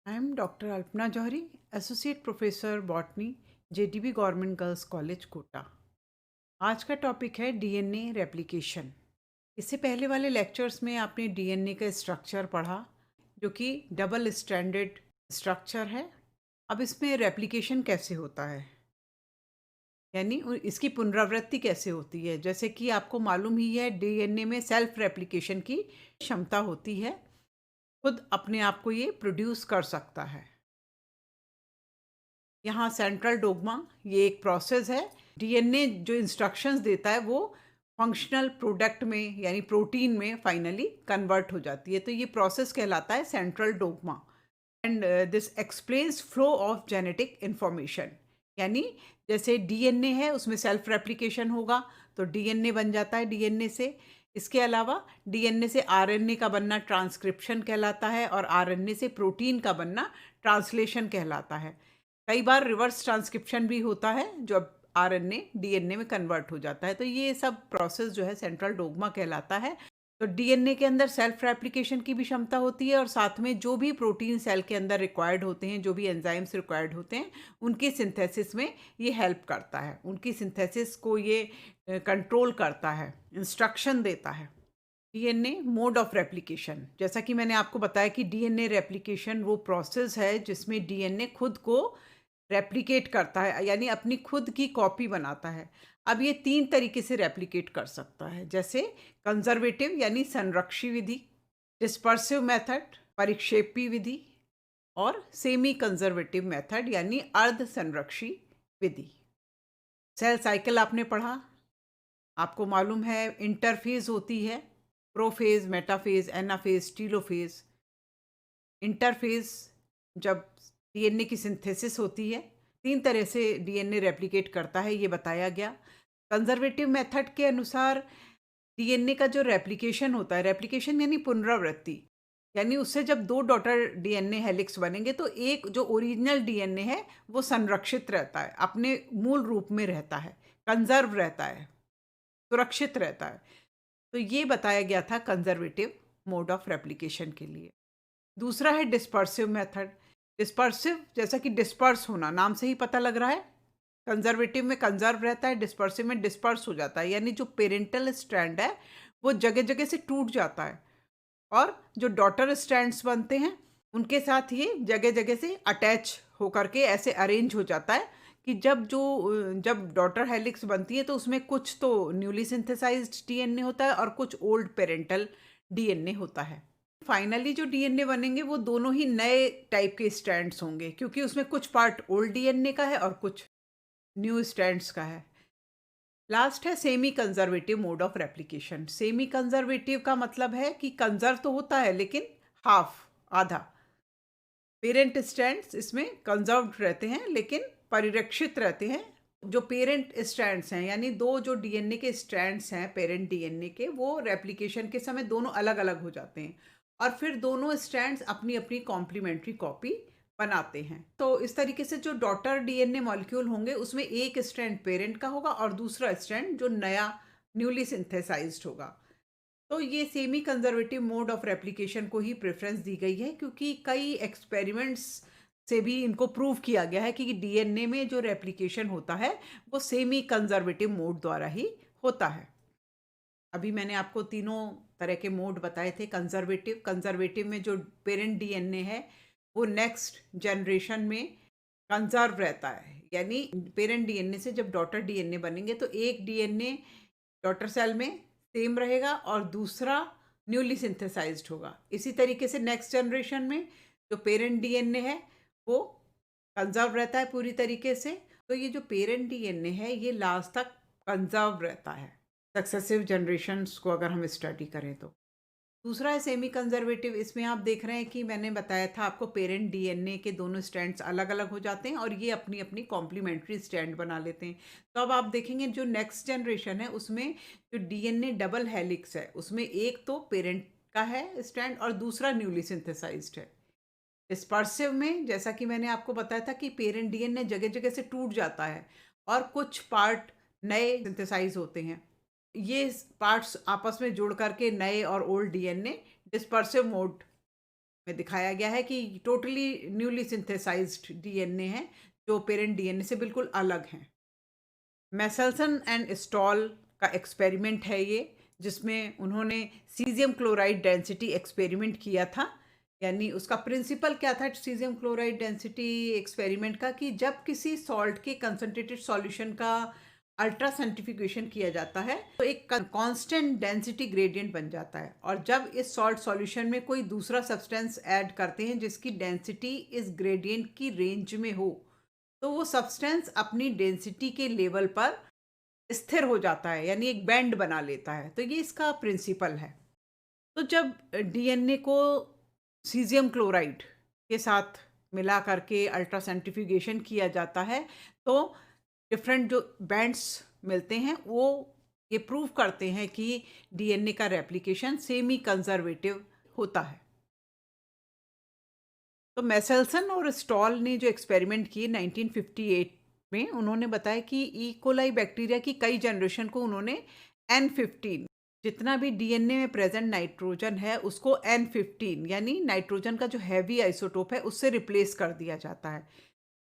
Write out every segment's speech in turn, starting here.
I am doctor Alpana Jauhari, associate professor botany, JDB government girls college Kota. आज का topic है DNA replication. इससे पहले वाले लेक्चर्स में आपने डीएनए का स्ट्रक्चर पढ़ा, जो कि डबल स्ट्रैंडेड स्ट्रक्चर है। अब इसमें रेप्लिकेशन कैसे होता है, यानी इसकी पुनरावृत्ति कैसे होती है। जैसे कि आपको मालूम ही है, डीएनए में सेल्फ रेप्लिकेशन की क्षमता होती है, खुद अपने आप को ये प्रोड्यूस कर सकता है। यहाँ सेंट्रल डोग्मा ये एक प्रोसेस है। डीएनए जो इंस्ट्रक्शंस देता है वो फंक्शनल प्रोडक्ट में यानी प्रोटीन में फाइनली कन्वर्ट हो जाती है, तो ये प्रोसेस कहलाता है central dogma. And this explains flow of genetic information. यानी जैसे डीएनए है, उसमें सेल्फ रेप्लिकेशन होगा तो डीएनए बन जाता है डीएनए से। इसके अलावा डीएनए से आरएनए का बनना ट्रांसक्रिप्शन कहलाता है, और आरएनए से प्रोटीन का बनना ट्रांसलेशन कहलाता है। कई बार रिवर्स ट्रांसक्रिप्शन भी होता है, जो अब आरएनए डीएनए में कन्वर्ट हो जाता है। तो ये सब प्रोसेस जो है सेंट्रल डोग्मा कहलाता है। तो डीएनए के अंदर सेल्फ रेप्लिकेशन की भी क्षमता होती है, और साथ में जो भी प्रोटीन सेल के अंदर रिक्वायर्ड होते हैं, जो भी एंजाइम्स रिक्वायर्ड होते हैं, उनकी सिंथेसिस में ये हेल्प करता है। उनकी सिंथेसिस को ये कंट्रोल करता है, इंस्ट्रक्शन देता है। डीएनए मोड ऑफ रेप्लिकेशन, जैसा कि मैंने आपको बताया कि डीएनए रेप्लिकेशन वो प्रोसेस है जिसमें डीएनए खुद को रेप्लिकेट करता है, यानी अपनी खुद की कॉपी बनाता है। अब ये 3 तरीके से रेप्लिकेट कर सकता है, जैसे कंजर्वेटिव यानी संरक्षी विधि, डिस्पर्सिव मेथड परिक्षेपी विधि, और सेमी कंजर्वेटिव मेथड यानी अर्ध संरक्षी विधि। सेल साइकिल आपने पढ़ा, आपको मालूम है इंटरफेज होती है, prophase, metaphase, anaphase, telophase. Interphase जब डीएनए की सिंथेसिस होती है, 3 तरह से डीएनए रेप्लिकेट करता है, ये बताया गया। कंजर्वेटिव मेथड के अनुसार डीएनए का जो रेप्लिकेशन होता है, रेप्लिकेशन यानी पुनरावृत्ति, यानी उससे जब 2 डॉटर डीएनए हेलिक्स बनेंगे तो एक जो ओरिजिनल डीएनए है वो संरक्षित रहता है, अपने मूल रूप में रहता है, कंजर्व रहता है, सुरक्षित रहता है। तो ये बताया गया था कंजर्वेटिव मोड ऑफ रेप्लिकेशन के लिए। दूसरा है डिस्पर्सिव मेथड। डिस्पर्सिव जैसा कि डिस्पर्स होना, नाम से ही पता लग रहा है, कंजर्वेटिव में कंजर्व रहता है, डिस्पर्सिव में डिस्पर्स हो जाता है, यानी जो पेरेंटल स्ट्रैंड है वो जगह जगह से टूट जाता है, और जो डॉटर स्ट्रैंड्स बनते हैं उनके साथ ये जगह जगह से अटैच होकर के ऐसे अरेंज हो जाता है कि जब डॉटर हेलिक्स बनती है तो उसमें कुछ तो न्यूली सिंथेसाइज्ड डीएनए होता है और कुछ ओल्ड पेरेंटल डीएनए होता है। फाइनली जो डीएनए बनेंगे वो दोनों ही नए टाइप के स्ट्रैंड्स होंगे, क्योंकि उसमें कुछ पार्ट ओल्ड डीएनए का है और कुछ न्यू स्ट्रैंड्स का है। लास्ट है semi conservative mode of replication. Semi conservative का मतलब है कि कंजर्व तो होता है लेकिन हाफ, आधा। पेरेंट स्ट्रैंड्स इसमें कंजर्व्ड रहते हैं लेकिन परिरक्षित रहते हैं। जो पेरेंट स्ट्रैंड्स हैं, यानी दो जो डीएनए के स्ट्रैंड्स हैं पेरेंट डीएनए के, वो रेप्लिकेशन के समय दोनों अलग अलग हो जाते हैं, और फिर दोनों स्ट्रैंड्स अपनी अपनी कॉम्प्लीमेंट्री कॉपी बनाते हैं। तो इस तरीके से जो डॉटर डीएनए मॉलिक्यूल होंगे उसमें एक स्ट्रैंड पेरेंट का होगा और दूसरा स्ट्रैंड जो नया न्यूली सिंथेसाइज्ड होगा। तो ये semi conservative mode of replication को ही प्रेफरेंस दी गई है, क्योंकि कई एक्सपेरिमेंट्स से भी इनको प्रूव किया गया है कि डीएनए में जो रेप्लिकेशन होता है वो सेमी कंजर्वेटिव मोड द्वारा ही होता है। अभी मैंने आपको तीनों तरह के मोड बताए थे। कंजर्वेटिव, कंजर्वेटिव में जो पेरेंट डीएनए है वो नेक्स्ट जनरेशन में कंजर्व रहता है, यानी पेरेंट डीएनए से जब डॉटर डीएनए बनेंगे तो एक डीएनए डॉटर सेल में सेम रहेगा और दूसरा न्यूली सिंथेसाइज्ड होगा। इसी तरीके से नेक्स्ट जनरेशन में जो पेरेंट डीएनए है वो कंजर्व रहता है पूरी तरीके से। तो ये जो पेरेंट डीएनए है ये लास्ट तक कंजर्व रहता है, सक्सेसिव जनरेशन्स को अगर हम स्टडी करें तो। दूसरा है सेमी कंजर्वेटिव। इसमें आप देख रहे हैं कि मैंने बताया था आपको, पेरेंट डीएनए के दोनों स्ट्रैंड्स अलग अलग हो जाते हैं और ये अपनी अपनी कॉम्प्लीमेंट्री स्ट्रैंड बना लेते हैं। तो अब आप देखेंगे जो नेक्स्ट जनरेशन है उसमें जो डीएनए डबल हेलिक्स है उसमें एक तो पेरेंट का है स्ट्रैंड और दूसरा न्यूली सिंथेसाइज्ड है। डिस्पर्सिव में जैसा कि मैंने आपको बताया था कि पेरेंट डीएनए जगह जगह से टूट जाता है और कुछ पार्ट नए सिंथेसाइज होते हैं। ये पार्ट्स आपस में जुड़ करके नए और ओल्ड डीएनए डिस्पर्सिव मोड में दिखाया गया है कि टोटली न्यूली सिंथेसाइज्ड डीएनए है, जो पेरेंट डीएनए से बिल्कुल अलग हैं। मेसेल्सन एंड स्टॉल का एक्सपेरिमेंट है ये, जिसमें उन्होंने सीज़ियम क्लोराइड डेंसिटी एक्सपेरिमेंट किया था। यानी उसका प्रिंसिपल क्या था सीज़ियम क्लोराइड डेंसिटी एक्सपेरिमेंट का, कि जब किसी सॉल्ट के कंसंट्रेटेड सॉल्यूशन का अल्ट्रा सेंट्रीफ्यूगेशन किया जाता है तो एक कांस्टेंट डेंसिटी ग्रेडियंट बन जाता है, और जब इस सॉल्ट सॉल्यूशन में कोई दूसरा सब्सटेंस ऐड करते हैं जिसकी डेंसिटी इस ग्रेडियंट की रेंज में हो, तो वो सब्सटेंस अपनी डेंसिटी के लेवल पर स्थिर हो जाता है, यानी एक बैंड बना लेता है। तो ये इसका प्रिंसिपल है। तो जब डीएनए को सीज़ियम क्लोराइड के साथ मिला करके अल्ट्रा सेंट्रीफ्यूगेशन किया जाता है, तो डिफरेंट जो बैंड्स मिलते हैं वो ये प्रूव करते हैं कि डीएनए का रेप्लिकेशन सेमी कंजर्वेटिव होता है। तो मेसेल्सन और स्टॉल ने जो एक्सपेरिमेंट किए 1958 में, उन्होंने बताया कि ई कोलाई बैक्टीरिया की कई जनरेशन को उन्होंने N15, जितना भी डीएनए में प्रेजेंट नाइट्रोजन है उसको N15 यानी नाइट्रोजन का जो हैवी आइसोटोप है उससे रिप्लेस कर दिया जाता है।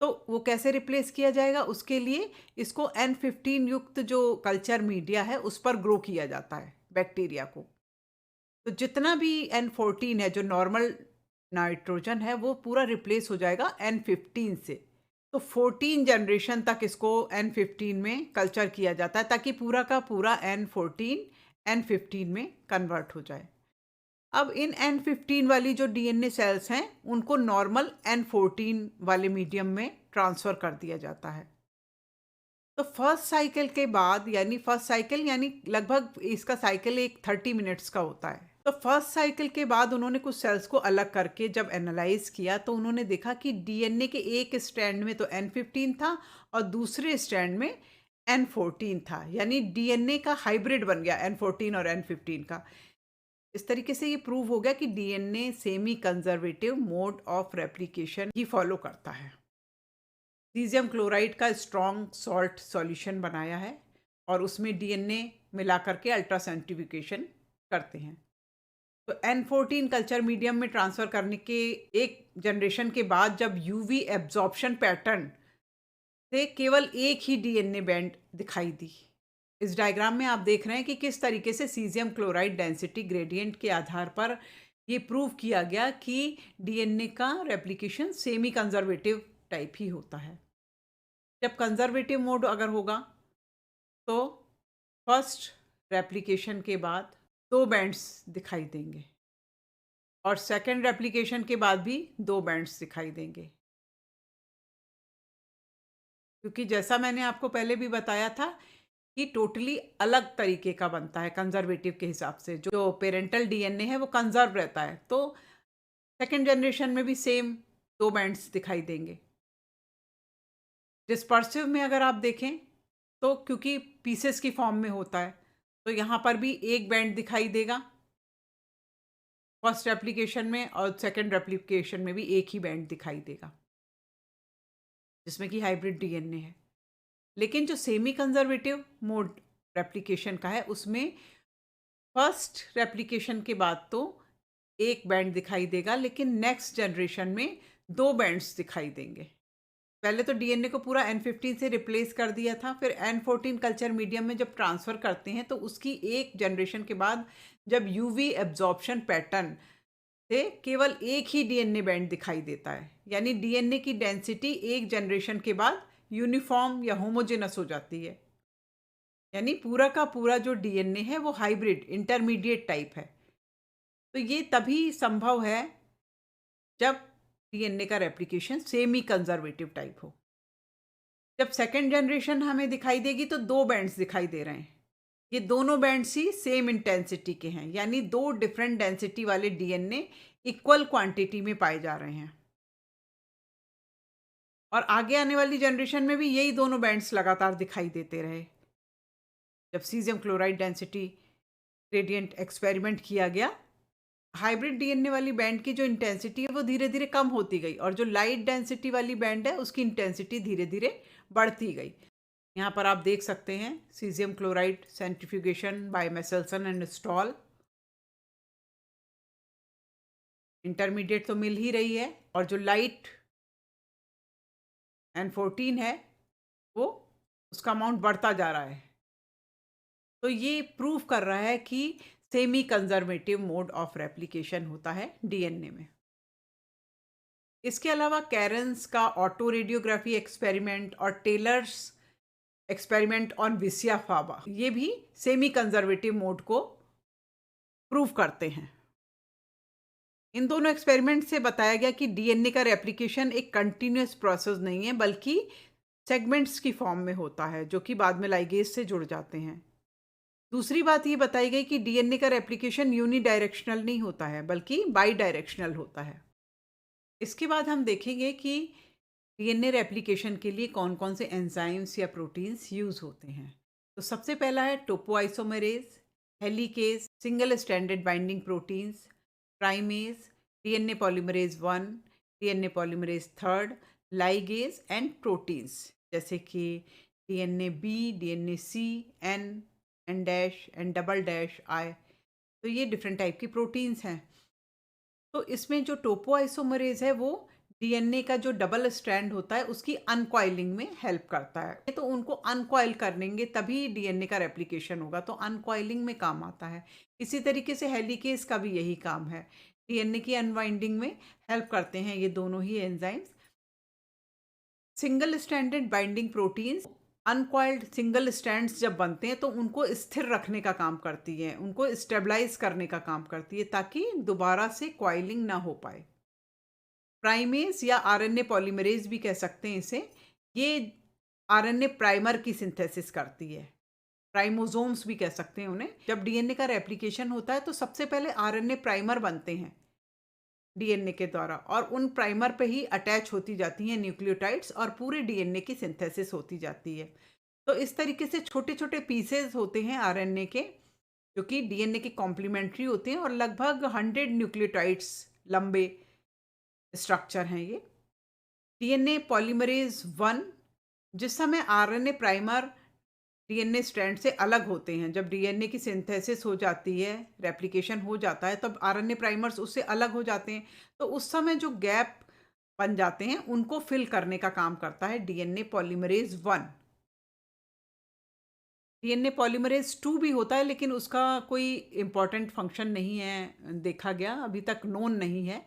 तो वो कैसे रिप्लेस किया जाएगा, उसके लिए इसको N15 युक्त जो कल्चर मीडिया है उस पर ग्रो किया जाता है बैक्टीरिया को। तो जितना भी N14 है जो नॉर्मल नाइट्रोजन है वो पूरा रिप्लेस हो जाएगा N15 से। तो 14 जनरेशन तक इसको N15 में कल्चर किया जाता है ताकि पूरा का पूरा N14 N15 में कन्वर्ट हो जाए। अब इन N15 वाली जो डीएनए सेल्स हैं उनको नॉर्मल N14 वाले मीडियम में ट्रांसफ़र कर दिया जाता है। तो फर्स्ट साइकिल के बाद, यानी फर्स्ट साइकिल यानी लगभग इसका साइकिल एक 30 मिनट्स का होता है। तो फर्स्ट साइकिल के बाद उन्होंने कुछ सेल्स को अलग करके जब एनालाइज किया तो उन्होंने देखा कि डीएनए के एक स्ट्रैंड में तो N15 था और दूसरे स्ट्रैंड में N14 था, यानी डीएनए का हाइब्रिड बन गया N14 और N15 का। इस तरीके से ये प्रूव हो गया कि DNA semi conservative mode of replication he follow करता है। सीज़ियम क्लोराइड का स्ट्रॉन्ग सॉल्ट सॉल्यूशन बनाया है और उसमें डीएनए मिला करके अल्ट्रा सेंट्रीफ्यूगेशन करते हैं। तो N14 कल्चर मीडियम में ट्रांसफ़र करने के एक जनरेशन के बाद जब यूवी एब्जॉर्प्शन पैटर्न से केवल एक ही डीएनए बैंड दिखाई दी। इस डायग्राम में आप देख रहे हैं कि किस तरीके से सीज़ियम क्लोराइड डेंसिटी ग्रेडियंट के आधार पर ये प्रूव किया गया कि डीएनए का रेप्लिकेशन सेमी कंजर्वेटिव टाइप ही होता है। जब कंजर्वेटिव मोड अगर होगा तो फर्स्ट रेप्लिकेशन के बाद 2 बैंड्स दिखाई देंगे और सेकंड रेप्लिकेशन के बाद भी 2 बैंड्स दिखाई देंगे। क्योंकि जैसा मैंने आपको पहले भी बताया था कि टोटली अलग तरीके का बनता है कंजर्वेटिव के हिसाब से। जो पेरेंटल डीएनए है वो कंजर्व रहता है, तो सेकंड जनरेशन में भी सेम 2 बैंड्स दिखाई देंगे। डिस्पर्सिव में अगर आप देखें तो क्योंकि पीसेस की फॉर्म में होता है तो यहाँ पर भी एक बैंड दिखाई देगा फर्स्ट रेप्लिकेशन में, और सेकंड रेप्लिकेशन में भी एक ही बैंड दिखाई देगा जिसमें कि हाइब्रिड डीएनए है। लेकिन जो सेमी कंजर्वेटिव मोड रेप्लिकेशन का है उसमें फर्स्ट रेप्लिकेशन के बाद तो एक बैंड दिखाई देगा, लेकिन नेक्स्ट जनरेशन में 2 बैंड्स दिखाई देंगे। पहले तो डीएनए को पूरा N15 से रिप्लेस कर दिया था, फिर N14 कल्चर मीडियम में जब ट्रांसफ़र करते हैं तो उसकी एक जनरेशन के बाद जब यूवी एब्जॉर्प्शन पैटर्न से केवल एक ही डीएनए बैंड दिखाई देता है, यानी डीएनए की डेंसिटी एक जनरेशन के बाद यूनिफॉर्म या होमोजेनस हो जाती है, यानी पूरा का पूरा जो डीएनए है वो हाइब्रिड इंटरमीडिएट टाइप है। तो ये तभी संभव है जब डीएनए का रेप्लिकेशन सेमी कंजर्वेटिव टाइप हो। जब सेकंड जनरेशन हमें दिखाई देगी तो 2 बैंड्स दिखाई दे रहे हैं। ये दोनों बैंड्स ही सेम इंटेंसिटी के हैं, यानी 2 डिफरेंट डेंसिटी वाले डीएनए इक्वल क्वांटिटी में पाए जा रहे हैं। और आगे आने वाली जनरेशन में भी यही दोनों बैंड्स लगातार दिखाई देते रहे। जब caesium chloride density gradient experiment किया गया, हाइब्रिड डीएनए वाली बैंड की जो इंटेंसिटी है वो धीरे-धीरे कम होती गई और जो लाइट डेंसिटी वाली बैंड है उसकी इंटेंसिटी धीरे-धीरे बढ़ती गई। यहाँ पर आप देख सकते हैं caesium chloride centrifugation by Meselson and Stahl. Intermediate तो मिल ही रही है, और जो लाइट N14 है वो उसका अमाउंट बढ़ता जा रहा है। तो ये प्रूव कर रहा है कि semi conservative mode of replication होता है डीएनए में। इसके अलावा कैरन्स का ऑटो रेडियोग्राफी एक्सपेरिमेंट और टेलर्स एक्सपेरिमेंट ऑन विसिया फावा, ये भी सेमी कंजर्वेटिव मोड को प्रूव करते हैं। इन दोनों एक्सपेरिमेंट से बताया गया कि डीएनए का रेप्लिकेशन एक कंटिन्यूअस प्रोसेस नहीं है, बल्कि सेगमेंट्स की फॉर्म में होता है, जो कि बाद में लाइगेज से जुड़ जाते हैं। दूसरी बात ये बताई गई कि डीएनए का रेप्लिकेशन यूनिडायरेक्शनल नहीं होता है, बल्कि बाई डायरेक्शनल होता है। इसके बाद हम देखेंगे कि डीएनए रेप्लिकेशन के लिए कौन कौन से एंजाइम्स या प्रोटीन्स यूज होते हैं। तो सबसे पहला है topoisomerase, helicase, single stranded binding proteins, primase, DNA polymerase 1, DNA polymerase 3, ligase and proteins जैसे कि DNA B, DNA C, N dash, N double dash, I. तो ये डिफरेंट टाइप की प्रोटीन्स हैं। तो इसमें जो टोपोआइसोमरेज है वो डीएनए का जो डबल स्ट्रैंड होता है उसकी अनकॉइलिंग में हेल्प करता है। तो उनको अनकॉइल करेंगे तभी डीएनए का रेप्लिकेशन होगा, तो अनकॉइलिंग में काम आता है। इसी तरीके से हेलिकेज का भी यही काम है, डीएनए की अनवाइंडिंग में हेल्प करते हैं ये दोनों ही enzymes. Single stranded binding proteins uncoiled single strands जब बनते हैं तो उनको स्थिर रखने का काम करती है, उनको स्टेबलाइज करने का काम करती है, ताकि दोबारा से कॉइलिंग ना हो पाए। प्राइमेज या आरएनए पॉलीमरेज भी कह सकते हैं इसे, ये आरएनए प्राइमर की सिंथेसिस करती है। प्राइमोसोम्स भी कह सकते हैं उन्हें। जब डीएनए का रेप्लिकेशन होता है तो सबसे पहले आरएनए प्राइमर बनते हैं डीएनए के द्वारा, और उन प्राइमर पे ही अटैच होती जाती हैं न्यूक्लियोटाइड्स और पूरे डीएनए की सिंथेसिस होती जाती है। तो इस तरीके से छोटे छोटे पीसेस होते हैं आरएनए के, जो कि डीएनए के कॉम्प्लीमेंट्री होते हैं, और लगभग 100 न्यूक्लियोटाइड्स लंबे स्ट्रक्चर हैं ये। डीएनए पॉलीमरेज 1, जिस समय आरएनए प्राइमर डीएनए स्ट्रैंड से अलग होते हैं, जब डीएनए की सिंथेसिस हो जाती है, रेप्लिकेशन हो जाता है, तब आरएनए प्राइमर्स उससे अलग हो जाते हैं। तो उस समय जो गैप बन जाते हैं उनको फिल करने का काम करता है डीएनए पॉलीमरेज 1। डीएनए पॉलीमरेज 2 भी होता है, लेकिन उसका कोई इम्पोर्टेंट फंक्शन नहीं है देखा गया, अभी तक नोन नहीं है।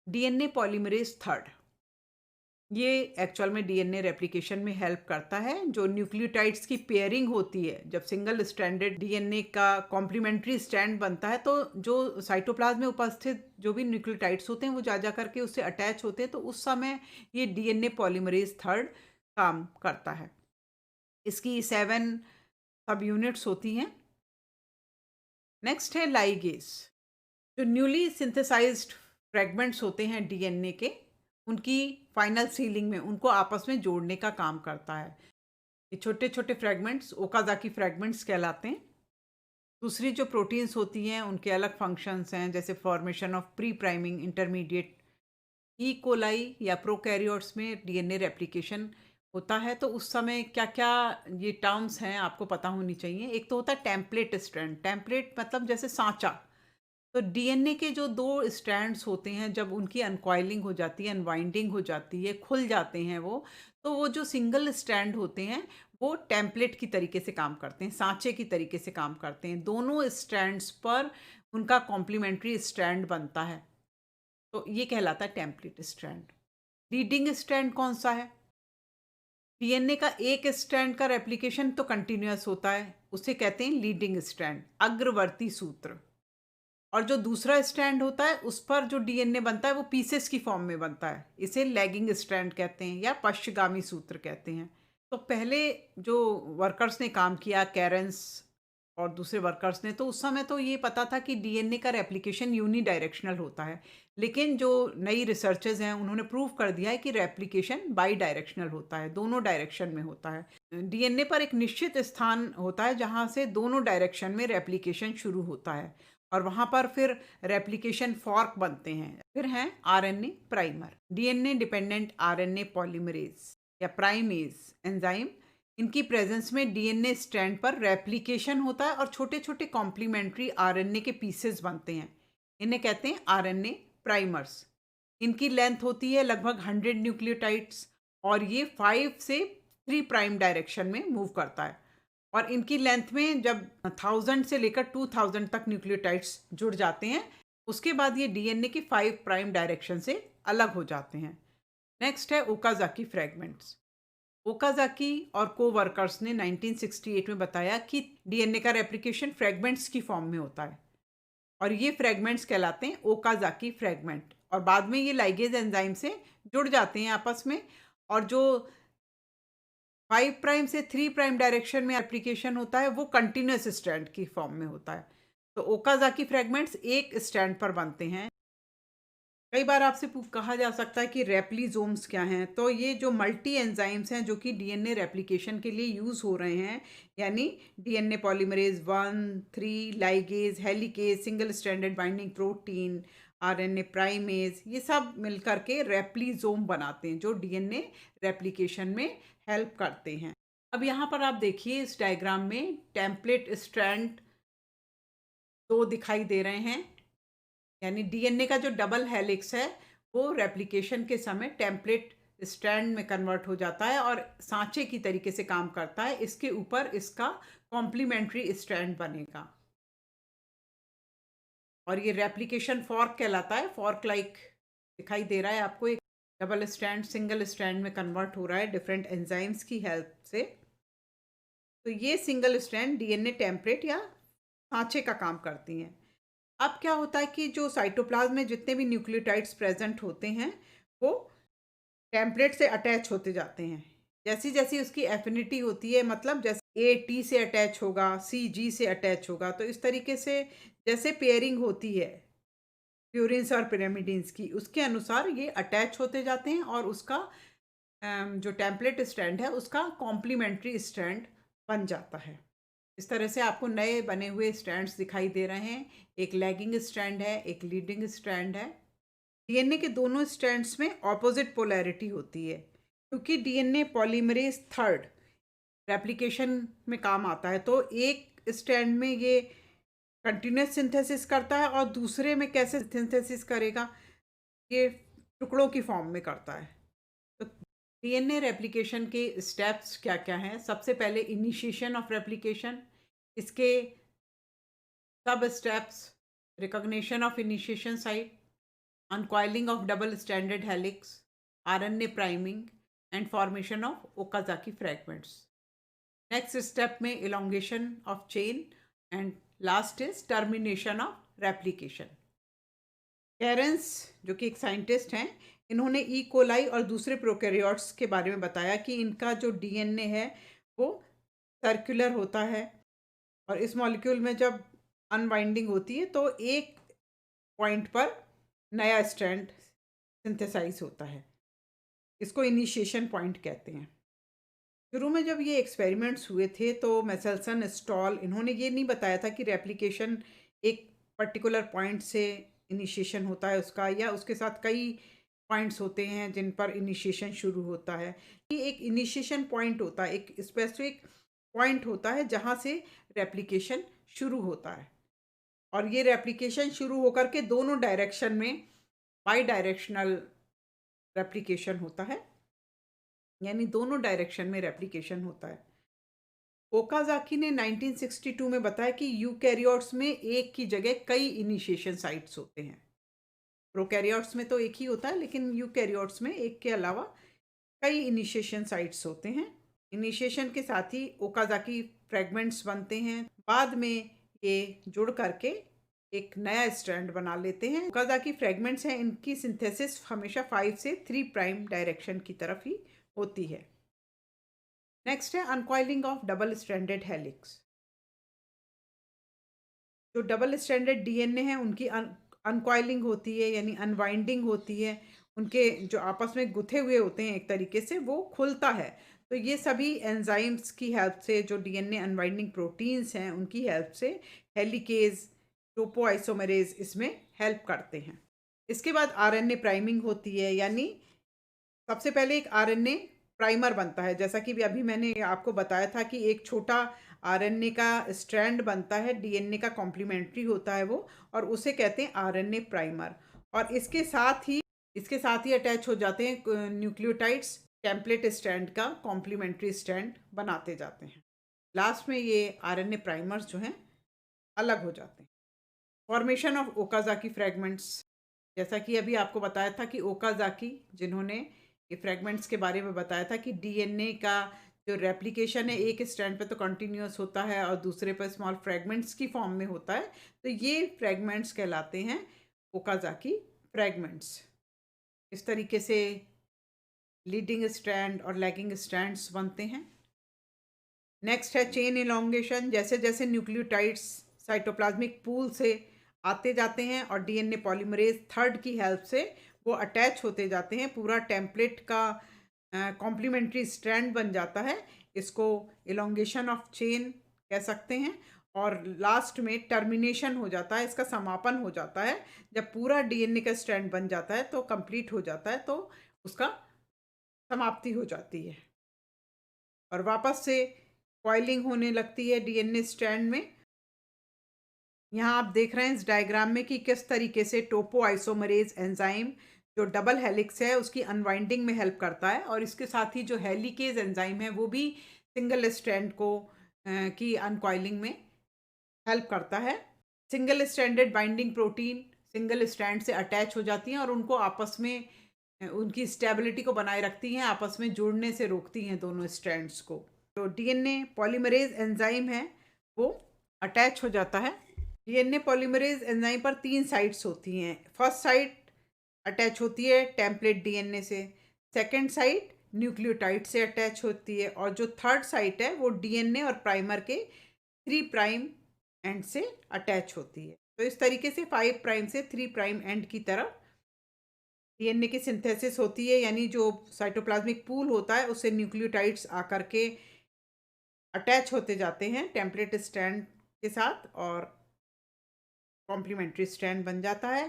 डीएनए पॉलीमरेज 3 ये एक्चुअल में डीएनए रेप्लिकेशन में हेल्प करता है। जो न्यूक्लियोटाइड्स की पेयरिंग होती है, जब सिंगल स्ट्रैंडेड डीएनए का कॉम्प्लीमेंट्री स्ट्रैंड बनता है, तो जो साइटोप्लाज्म में उपस्थित जो भी न्यूक्लियोटाइड्स होते हैं वो जा करके उससे अटैच होते हैं, तो उस समय ये डीएनए पॉलीमरेज 3 काम करता है। इसकी 7 सब यूनिट्स होती हैं। नेक्स्ट है लाइगेज। जो न्यूली सिंथेसाइज्ड फ्रेगमेंट्स होते हैं डीएनए के, उनकी फाइनल सीलिंग में उनको आपस में जोड़ने का काम करता है। ये छोटे छोटे फ्रेगमेंट्स ओकाजाकी फ्रेगमेंट्स कहलाते हैं। दूसरी जो प्रोटीन्स होती हैं उनके अलग फंक्शंस हैं, जैसे formation of pre priming intermediate. E coli या प्रोकैरियोट्स में डीएनए रेप्लिकेशन होता है, तो उस समय क्या क्या ये टर्म्स हैं आपको पता होनी चाहिए। एक तो होता है टेम्पलेट स्ट्रैंड। टेम्पलेट मतलब जैसे सांचा। तो डीएनए के जो 2 स्ट्रैंड्स होते हैं, जब उनकी अनकॉइलिंग हो जाती है, अनवाइंडिंग हो जाती है, खुल जाते हैं वो, तो वो जो सिंगल स्ट्रैंड होते हैं वो टेम्पलेट की तरीके से काम करते हैं, सांचे की तरीके से काम करते हैं। दोनों स्ट्रैंड्स पर उनका कॉम्प्लीमेंट्री स्ट्रैंड बनता है, तो ये कहलाता है टेम्पलेट स्ट्रैंड। लीडिंग स्ट्रैंड कौन सा है? डीएनए का एक स्ट्रैंड का रेप्लिकेशन तो कंटिन्यूअस होता है, उसे कहते हैं लीडिंग स्ट्रैंड, अग्रवर्ती सूत्र। और जो दूसरा स्ट्रैंड होता है उस पर जो डीएनए बनता है वो पीसेस की फॉर्म में बनता है, इसे लैगिंग स्ट्रैंड कहते हैं या पश्चगामी सूत्र कहते हैं। तो पहले जो वर्कर्स ने काम किया, कैरेंस और दूसरे वर्कर्स ने, तो उस समय तो ये पता था कि डीएनए का रेप्लिकेशन यूनिडायरेक्शनल होता है, लेकिन जो नई रिसर्चर्स हैं उन्होंने प्रूव कर दिया है कि रेप्लिकेशन बाई डायरेक्शनल होता है, दोनों डायरेक्शन में होता है। डीएनए पर एक निश्चित स्थान होता है जहाँ से दोनों डायरेक्शन में रेप्लिकेशन शुरू होता है, और वहाँ पर फिर रेप्लिकेशन फॉर्क बनते हैं। फिर हैं RNA primer, DNA dependent RNA polymerase या प्राइमेज एंजाइम। इनकी प्रेजेंस में डीएनए स्ट्रैंड पर रेप्लिकेशन होता है और छोटे छोटे कॉम्प्लीमेंट्री आरएनए के पीसेस बनते हैं। इन्हें कहते हैं आरएनए प्राइमर्स। इनकी लेंथ होती है लगभग 100 न्यूक्लियोटाइड्स और ये 5 से 3 प्राइम डायरेक्शन में मूव करता है। और इनकी लेंथ में जब 1000 से लेकर 2000 तक न्यूक्लियोटाइड्स जुड़ जाते हैं, उसके बाद ये डीएनए की 5 प्राइम डायरेक्शन से अलग हो जाते हैं। नेक्स्ट है ओकाज़ाकी फ्रैगमेंट्स। ओकाज़ाकी और कोवर्कर्स ने 1968 में बताया कि डीएनए का रेप्लिकेशन फ्रैगमेंट्स की फॉर्म में होता है और ये फ्रैगमेंट्स कहलाते हैं ओकाज़ाकी फ्रैगमेंट। और बाद में ये लाइगेज एंजाइम से जुड़ जाते हैं आपस में, और जो 5 प्राइम से 3 प्राइम डायरेक्शन में एप्लीकेशन होता है वो कंटिन्यूस स्ट्रैंड की फॉर्म में होता है। तो ओकाज़ाकी फ्रैगमेंट्स एक स्ट्रैंड पर बनते हैं। कई बार आपसे कहा जा सकता है कि रेप्लिजोम्स क्या हैं। तो ये जो मल्टी एंजाइम्स हैं जो कि डीएनए रेप्लिकेशन के लिए यूज़ हो रहे हैं, यानी DNA polymerase 1, 3, ligase, helicase, single stranded binding protein, RNA primase, ये सब मिलकर के रेप्लिजोम बनाते हैं जो डीएनए रेप्लिकेशन में हेल्प करते हैं। अब यहाँ पर आप देखिए इस डायग्राम में टेम्पलेट स्ट्रैंड 2 दिखाई दे रहे हैं, यानी डीएनए का जो डबल हेलिक्स है वो रेप्लिकेशन के समय टेम्पलेट स्ट्रैंड में कन्वर्ट हो जाता है और सांचे की तरीके से काम करता है। इसके ऊपर इसका कॉम्प्लीमेंट्री स्ट्रैंड बनेगा और ये रेप्लिकेशन फॉर्क कहलाता है। फॉर्क लाइक दिखाई दे रहा है आपको, एक डबल स्ट्रैंड सिंगल स्ट्रैंड में कन्वर्ट हो रहा है डिफरेंट एंजाइम्स की हेल्प से। तो ये सिंगल स्ट्रैंड डीएनए टेम्पलेट या सांचे का काम करती हैं। अब क्या होता है कि जो साइटोप्लाज्म में जितने भी न्यूक्लियोटाइड्स प्रेजेंट होते हैं वो टेम्पलेट से अटैच होते जाते हैं। जैसी जैसी उसकी एफिनिटी होती है, मतलब जैसे ए टी से अटैच होगा, सी जी से अटैच होगा, तो इस तरीके से जैसे पेयरिंग होती है प्यूरिन्स और पिरामिडिन्स की, उसके अनुसार ये अटैच होते जाते हैं और उसका जो टेम्पलेट स्ट्रैंड है उसका कॉम्प्लीमेंट्री स्ट्रैंड बन जाता है। इस तरह से आपको नए बने हुए स्ट्रैंड्स दिखाई दे रहे हैं। एक लैगिंग स्ट्रैंड है, एक लीडिंग स्ट्रैंड है। डीएनए के दोनों स्ट्रैंड्स में ऑपोजिट पोलैरिटी होती है क्योंकि डीएनए पॉलीमरेज थर्ड रेप्लिकेशन में काम आता है। तो एक स्ट्रैंड में ये कंटिन्यूस सिंथेसिस करता है और दूसरे में कैसे सिंथेसिस करेगा, ये टुकड़ों की फॉर्म में करता है। तो डीएनए रेप्लिकेशन के स्टेप्स क्या क्या हैं? सबसे पहले इनिशिएशन ऑफ रेप्लिकेशन, इसके सब steps: recognition of initiation site, uncoiling of double standard helix, RNA priming and formation of Okazaki fragments. Next step में elongation of chain and last is termination of replication. Cairns जो कि एक scientist हैं, इन्होंने E coli और दूसरे prokaryotes के बारे में बताया कि इनका जो डीएनए है वो सर्कुलर होता है और इस मॉलिक्यूल में जब अनबाइंडिंग होती है तो एक पॉइंट पर नया स्ट्रैंड सिंथेसाइज होता है। इसको इनिशिएशन पॉइंट कहते हैं। शुरू में जब ये एक्सपेरिमेंट्स हुए थे तो मेसेल्सन, स्टॉल, इन्होंने ये नहीं बताया था कि रेप्लिकेशन एक पर्टिकुलर पॉइंट से इनिशिएशन होता है उसका, या उसके साथ कई पॉइंट्स होते हैं जिन पर इनिशिएशन शुरू होता है। ये एक इनिशिएशन पॉइंट होता है, एक स्पेसिफिक पॉइंट होता है जहाँ से रेप्लिकेशन शुरू होता है और ये रेप्लिकेशन शुरू होकर के दोनों डायरेक्शन में बाई डायरेक्शनल रेप्लिकेशन होता है, यानी दोनों डायरेक्शन में रेप्लिकेशन होता है। ओकाज़ाकी ने 1962 में बताया कि यूकैरियोट्स में एक की जगह कई इनिशिएशन साइट्स होते हैं। प्रोकैरियोट्स में तो एक ही होता है, लेकिन यूकैरियोट्स में एक के अलावा कई इनिशिएशन साइट्स होते हैं। इनिशिएशन के साथ ही ओकाज़ाकी फ्रैगमेंट्स बनते हैं, बाद में ये जुड़ करके एक नया स्ट्रैंड बना लेते हैं। ओकाज़ाकी फ्रैगमेंट्स हैं, इनकी सिंथेसिस हमेशा 5 से 3 प्राइम डायरेक्शन की तरफ ही होती है। नेक्स्ट है अनकॉइलिंग ऑफ डबल स्ट्रैंडेड हेलिक्स। जो डबल स्ट्रैंडेड डीएनए हैं उनकी अनकॉइलिंग होती है, यानी अनवाइंडिंग होती है। उनके जो आपस में गुथे हुए होते हैं एक तरीके से, वो खुलता है। तो ये सभी एंजाइम्स की हेल्प से, जो डीएनए अनवाइंडिंग प्रोटीन्स हैं उनकी हेल्प से, हेलिकेज, टोपोआइसोमरेज इसमें हेल्प करते हैं। इसके बाद आरएनए प्राइमिंग होती है, यानी सबसे पहले एक आरएनए प्राइमर बनता है। जैसा कि अभी मैंने आपको बताया था कि एक छोटा आरएनए का स्ट्रैंड बनता है, डीएनए का कॉम्प्लीमेंट्री होता है वो, और उसे कहते हैं आरएनए प्राइमर। और इसके साथ ही अटैच हो जाते हैं न्यूक्लियोटाइड्स, टेम्पलेट स्ट्रैंड का कॉम्प्लीमेंट्री स्ट्रैंड बनाते जाते हैं। लास्ट में ये आरएनए प्राइमर्स जो हैं अलग हो जाते हैं। फॉर्मेशन ऑफ ओकाज़ाकी फ्रैगमेंट्स, जैसा कि अभी आपको बताया था कि ओकाज़ाकी जिन्होंने ये फ्रैगमेंट्स के बारे में बताया था कि डीएनए का जो रेप्लिकेशन है एक स्ट्रैंड पे तो कंटिन्यूअस होता है और दूसरे पर स्मॉल फ्रैगमेंट्स की फॉर्म में होता है, तो ये फ्रैगमेंट्स कहलाते हैं ओकाज़ाकी फ्रैगमेंट्स। इस तरीके से लीडिंग स्ट्रैंड और लैगिंग स्ट्रैंड्स बनते हैं। नेक्स्ट है चेन इलोंगेशन। जैसे जैसे न्यूक्लियोटाइड्स साइटोप्लाज्मिक पूल से आते जाते हैं और डीएनए पॉलीमरेज थर्ड की हेल्प से वो अटैच होते जाते हैं, पूरा टेम्पलेट का कॉम्प्लीमेंट्री स्ट्रैंड बन जाता है। इसको इलोंगेशन ऑफ चेन कह सकते हैं। और लास्ट में टर्मिनेशन हो जाता है, इसका समापन हो जाता है। जब पूरा डीएनए का स्ट्रैंड बन जाता है तो कंप्लीट हो जाता है, तो उसका समाप्ति हो जाती है और वापस से कॉइलिंग होने लगती है डीएनए स्ट्रैंड में। यहाँ आप देख रहे हैं इस डायग्राम में कि किस तरीके से टोपो आइसोमरेज एंजाइम जो डबल हेलिक्स है उसकी अनवाइंडिंग में हेल्प करता है, और इसके साथ ही जो हेलिकेज एंजाइम है वो भी सिंगल स्ट्रैंड को की अनकॉइलिंग में हेल्प करता है। Single stranded binding protein single strand से अटैच हो जाती हैं और उनको आपस में उनकी स्टेबिलिटी को बनाए रखती हैं, आपस में जुड़ने से रोकती हैं दोनों स्ट्रैंड्स को। तो डीएनए पॉलीमरेज एंजाइम है वो अटैच हो जाता है। डीएनए पॉलीमरेज एंजाइम पर 3 साइट्स होती हैं। फर्स्ट साइट अटैच होती है टेम्पलेट डीएनए से, सेकंड साइट न्यूक्लियोटाइड से अटैच होती है, और जो थर्ड साइट है वो डीएनए और प्राइमर के 3 प्राइम एंड से अटैच होती है। तो इस तरीके से 5 प्राइम से 3 प्राइम एंड की तरफ डीएनए की सिंथेसिस होती है, यानी जो साइटोप्लाज्मिक पूल होता है उससे न्यूक्लियोटाइड्स आकर के अटैच होते जाते हैं टेम्पलेट स्ट्रैंड के साथ और कॉम्प्लीमेंट्री स्ट्रैंड बन जाता है।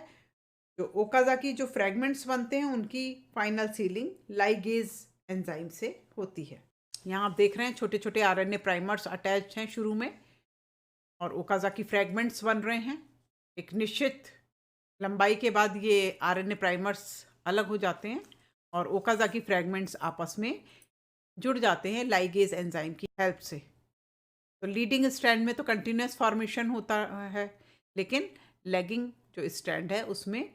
जो ओकाज़ाकी जो फ्रैगमेंट्स बनते हैं उनकी फाइनल सीलिंग लाइगेज एंजाइम से होती है। यहाँ आप देख रहे हैं छोटे छोटे आरएनए प्राइमर्स अटैच हैं शुरू में और ओकाज़ाकी फ्रैगमेंट्स बन रहे हैं। एक निश्चित लंबाई के बाद ये आरएनए प्राइमर्स अलग हो जाते हैं और ओकाज़ाकी फ्रैगमेंट्स आपस में जुड़ जाते हैं लाइगेज एंजाइम की हेल्प से। तो लीडिंग स्ट्रैंड में तो कंटिन्यूस फॉर्मेशन होता है, लेकिन लैगिंग जो स्ट्रैंड है उसमें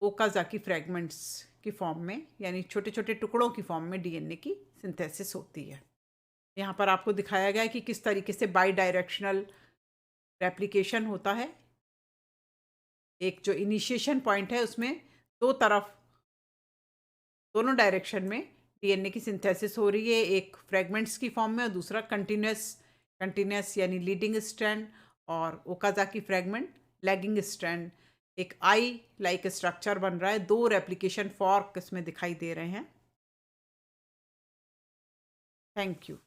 ओकाज़ाकी फ्रैगमेंट्स की फॉर्म में, यानी छोटे छोटे टुकड़ों की फॉर्म में डीएनए की सिंथेसिस होती है। यहाँ पर आपको दिखाया गया है कि किस तरीके से बाई डायरेक्शनल रेप्लिकेशन होता है। एक जो इनिशिएशन पॉइंट है उसमें दो तरफ दोनों डायरेक्शन में डीएनए की सिंथेसिस हो रही है, एक फ्रैगमेंट्स की फॉर्म में और दूसरा कंटिन्यूस यानी लीडिंग स्ट्रैंड, और ओकाज़ाकी फ्रैगमेंट लैगिंग स्ट्रैंड। एक आई लाइक स्ट्रक्चर बन रहा है, 2 रेप्लिकेशन फॉर्क इसमें दिखाई दे रहे हैं। Thank you.